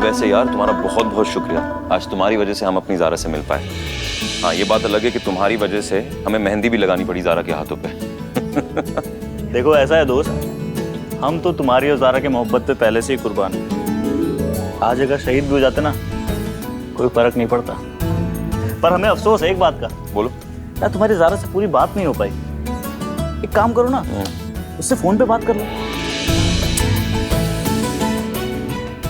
वैसे यार तुम्हारा बहुत बहुत शुक्रिया। आज तुम्हारी वजह से हम अपनी ज़ारा से मिल पाए। हाँ, ये बात अलग है कि तुम्हारी वजह से हमें मेहंदी भी लगानी पड़ी ज़ारा के हाथों पे। देखो ऐसा है दोस्त, हम तो तुम्हारी और ज़ारा के मोहब्बत पे पहले से ही कुर्बान हैं। आज अगर शहीद भी हो जाते ना, कोई फर्क नहीं पड़ता। पर हमें अफसोस है एक बात का। बोलो। यार तुम्हारी ज़ारा से पूरी बात नहीं हो पाई। एक काम करो ना, उससे फोन पे बात कर लो।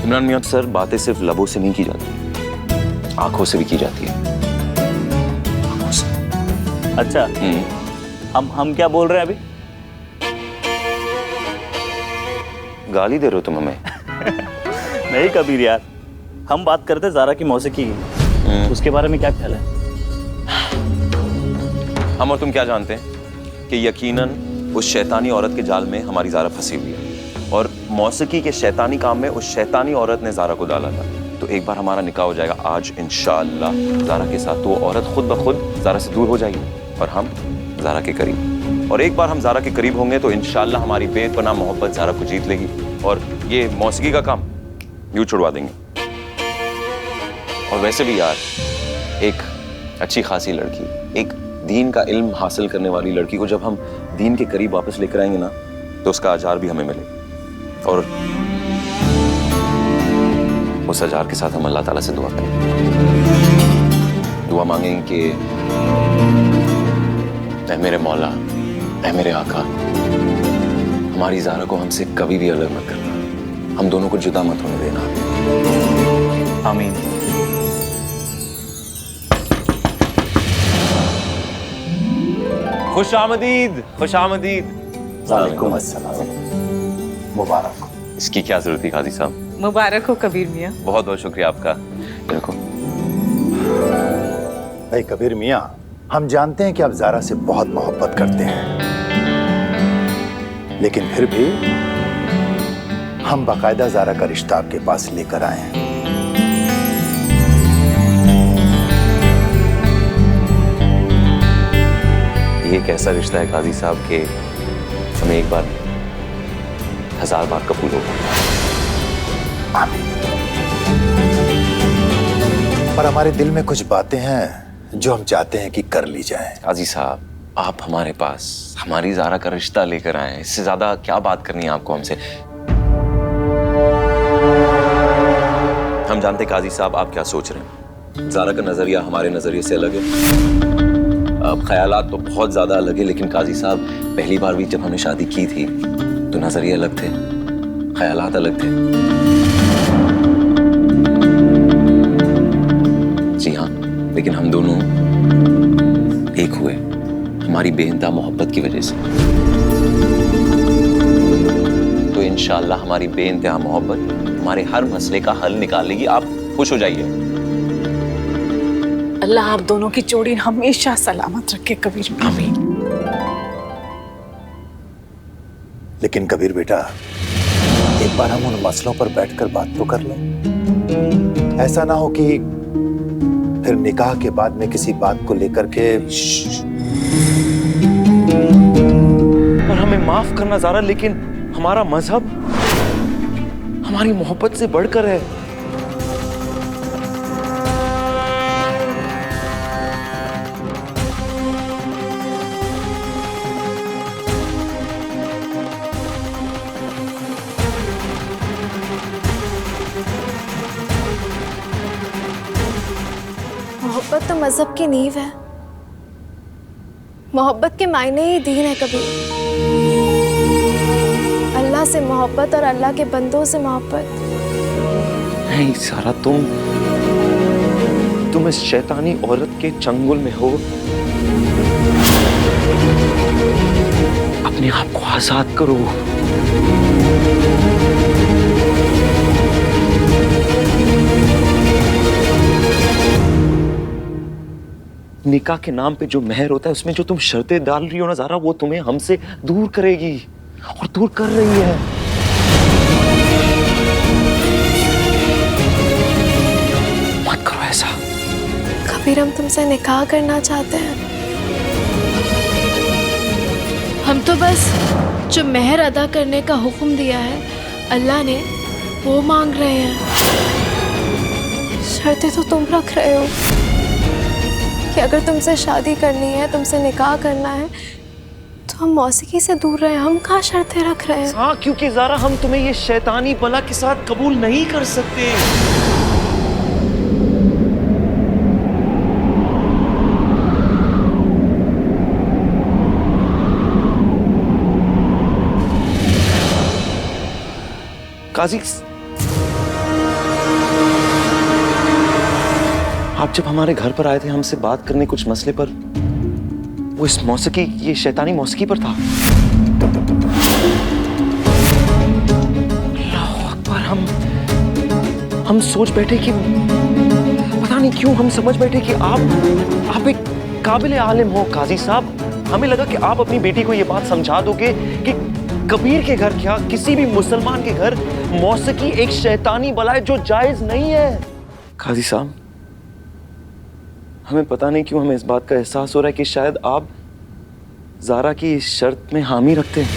इमरान मियां सर, बातें सिर्फ लबों से नहीं की जाती, आंखों से भी की जाती है। आंखों से। अच्छा, हम क्या बोल रहे हैं अभी? गाली दे रहे हो तुम हमें? नहीं कबीर यार, हम बात करते ज़ारा की मौसीकी की। उसके बारे में क्या ख्याल है? हम और तुम क्या जानते हैं कि यकीनन उस शैतानी औरत के जाल में हमारी ज़ारा फंसी हुई है, और मौसीकी के शैतानी काम में उस शैतानी औरत ने ज़ारा को डाला था। तो एक बार हमारा निकाह हो जाएगा आज इंशाअल्लाह ज़ारा के साथ, तो वो औरत खुद ब खुद ज़ारा से दूर हो जाएगी और हम ज़ारा के करीब। और एक बार हम ज़ारा के करीब होंगे तो इंशाअल्लाह हमारी बेपनाह मोहब्बत ज़ारा को जीत लेगी, और ये मौसीकी का काम यूँ छुड़वा देंगे। और वैसे भी यार, एक अच्छी खासी लड़की, एक दीन का इल्म हासिल करने वाली लड़की को जब हम दीन के करीब वापस लेकर आएंगे ना, तो उसका अजार भी हमें मिलेगा। और उस अजार के साथ हम अल्लाह ताला से दुआ करेंगे, दुआ मांगेंगे कि ऐ मेरे मौला, ऐ मेरे आका, हमारी ज़ारा को हमसे कभी भी अलग मत करना, हम दोनों को जुदा मत होने देना। आमीन। खुश आमदीद, खुश आमदीद। वालेकुम अस्सलाम। मुबारक। इसकी क्या जरूरत थी काजी साहब? मुबारक हो कबीर मियाँ। बहुत बहुत शुक्रिया आपका। देखो भाई कबीर मियाँ, हम जानते हैं कि आप ज़ारा से बहुत मोहब्बत करते हैं, लेकिन फिर भी हम बाकायदा ज़ारा का रिश्ता आपके पास लेकर आए हैं। ये एक ऐसा रिश्ता है काजी साहब के हमें एक बार 1000 बार कबूल होगा। आमीन। पर हमारे दिल में कुछ बातें हैं जो हम चाहते हैं कि कर ली जाएं। काजी साहब, आप हमारे पास हमारी ज़ारा का रिश्ता लेकर आए हैं, इससे ज्यादा क्या बात करनी है आपको हमसे? हम जानते काजी साहब आप क्या सोच रहे हैं। ज़ारा का नजरिया हमारे नजरिए से अलग है, अब ख्यालात तो बहुत ज्यादा अलग है, लेकिन काजी साहब पहली बार भी जब हमने शादी की थी तो नजरिए अलग थे, ख्यालात अलग थे। जी हाँ, लेकिन हम दोनों एक हुए हमारी बेइंतहा मोहब्बत की वजह से। तो इंशाअल्लाह हमारी बेइंतहा मोहब्बत हमारे हर मसले का हल निकाल लेगी। आप खुश हो जाइए। अल्लाह आप दोनों की जोड़ी हमेशा सलामत रखे कबीर मियाँ। आमीन। लेकिन कबीर बेटा, एक बार हम उन मसलों पर बैठकर बात तो कर लें। ऐसा ना हो कि फिर निकाह के बाद में किसी बात को लेकर के और हमें माफ करना ज़ारा, लेकिन हमारा मजहब हमारी मोहब्बत से बढ़कर है। मोहब्बत तो मजहब की नींव है। मोहब्बत के मायने ही दीन है। कभी अल्लाह से मोहब्बत और अल्लाह के बंदों से मोहब्बत। नहीं सारा, तुम इस शैतानी औरत के चंगुल में हो। अपने आप को आजाद करो। निकाह के नाम पे जो मेहर होता है उसमें जो तुम शर्तें डाल रही हो ना ज़ारा, वो तुम्हें हमसे दूर करेगी और दूर कर रही है। मत करो ऐसा। कबीर, हम तुमसे निकाह करना चाहते हैं। हम तो बस जो मेहर अदा करने का हुक्म दिया है अल्लाह ने, वो मांग रहे हैं। शर्तें तो तुम रख रहे हो कि अगर तुमसे शादी करनी है, तुमसे निकाह करना है, तो हम मौसीकी से दूर रहे। हम कहाँ शर्तें रख रहे हैं? हाँ, क्योंकि ज़ारा हम तुम्हें ये शैतानी बला के साथ कबूल नहीं कर सकते। काजी, आप जब हमारे घर पर आए थे हमसे बात करने कुछ मसले पर, वो इस मौसीकी, ये शैतानी मौसीकी पर था। अल्लाह अकबर, हम सोच बैठे कि पता नहीं क्यों हम समझ बैठे कि आप एक काबिल आलिम हो काजी साहब। हमें लगा कि आप अपनी बेटी को ये बात समझा दोगे कि कबीर के घर क्या, किसी भी मुसलमान के घर मौसीकी एक शैतानी बला है जो जायज नहीं है। काजी साहब, हमें पता नहीं क्यों हमें इस बात का एहसास हो रहा है कि शायद आप ज़ारा की इस शर्त में हामी रखते हैं।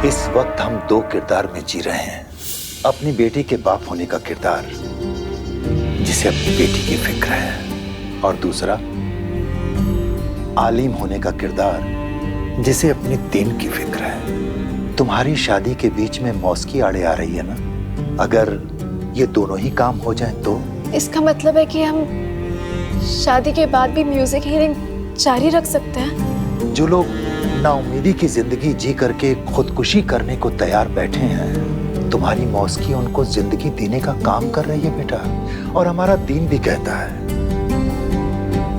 इस वक्त हम दो किरदार में जी रहे हैं। अपनी बेटी के बाप होने का किरदार, जिसे अपनी बेटी की फिक्र है, और दूसरा आलिम होने का किरदार, जिसे अपने दीन की फिक्र है। तुम्हारी शादी के बीच में मौसकी आड़े आ रही है ना, अगर ये दोनों ही काम हो जाएं तो? इसका मतलब है कि हम शादी के बाद भी म्यूजिक हीलिंग जारी रख सकते हैं? जो लोग नाउमीदी की जिंदगी जी करके खुदकुशी करने को तैयार बैठे हैं, तुम्हारी मौसकी उनको जिंदगी देने का काम कर रही है बेटा। और हमारा दीन भी कहता है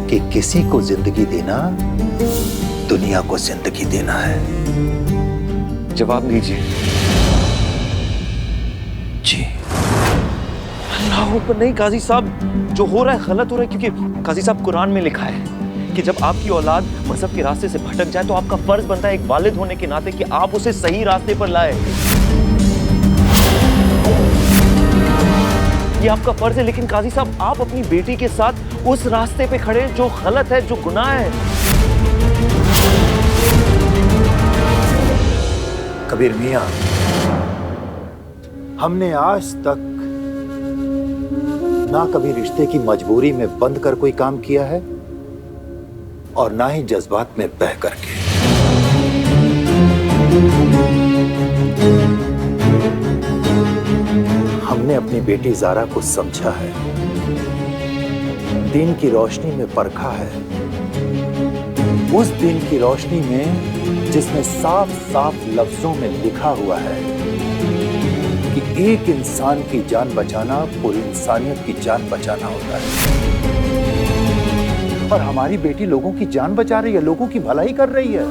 कि किसी को जिंदगी देना दुनिया को जिंदगी देना है। जवाब दीजिए। जी। अल्लाह ऊपर नहीं काजी साहब, जो हो रहा है गलत हो रहा है, क्योंकि काजी साहब कुरान में लिखा है कि जब आपकी औलाद मजहब के रास्ते से भटक जाए तो आपका फर्ज बनता है एक वालिद होने के नाते कि आप उसे सही रास्ते पर लाए। ये आपका फर्ज है, लेकिन काजी साहब आप अपनी बेटी के साथ उस रास्ते पे खड़े जो गलत है, जो गुनाह है। कबीर मियां, हमने आज तक ना कभी रिश्ते की मजबूरी में बंद कर कोई काम किया है और ना ही जज्बात में बह करके। हमने अपनी बेटी ज़ारा को समझा है, दीन की रोशनी में परखा है, उस दीन की रोशनी में जिसमें साफ साफ लफ्जों में लिखा हुआ है कि एक इंसान की जान बचाना पूरी इंसानियत की जान बचाना होता है। और हमारी बेटी लोगों की जान बचा रही है, लोगों की भलाई कर रही है।